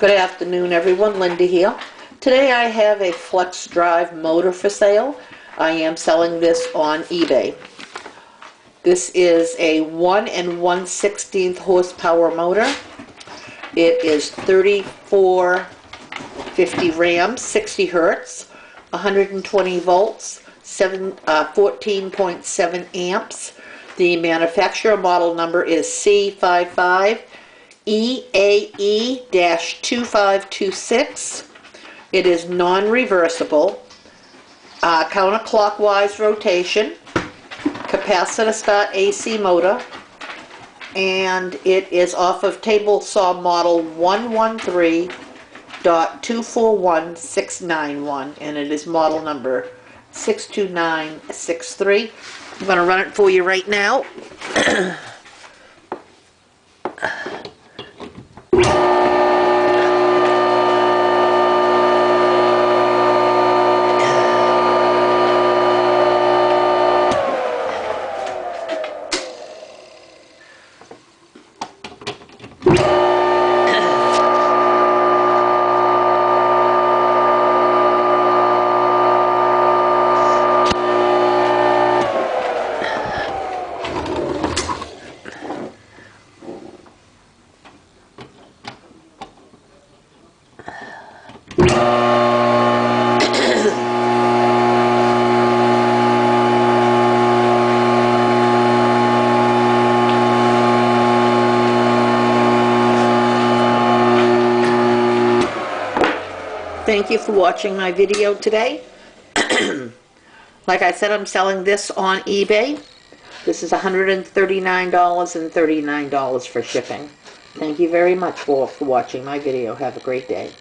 Good afternoon, everyone. Linda here. Today I have a flex drive motor for sale. I am selling this on eBay. This is a 1 1/16 horsepower motor. It is 3450 rams, 60 hertz, 120 volts, 14.7 amps. The manufacturer model number is C55 EAE-2526. It is non-reversible, counterclockwise rotation, Capacitor Start A.C motor, and it is off of table saw model 113.241691, and it is model number 62963. I'm going to run it for you right now. Thank you for watching my video today. Like I said, I'm selling this on eBay. This is $139.39 for shipping. Thank you very much for watching my video. Have a great day.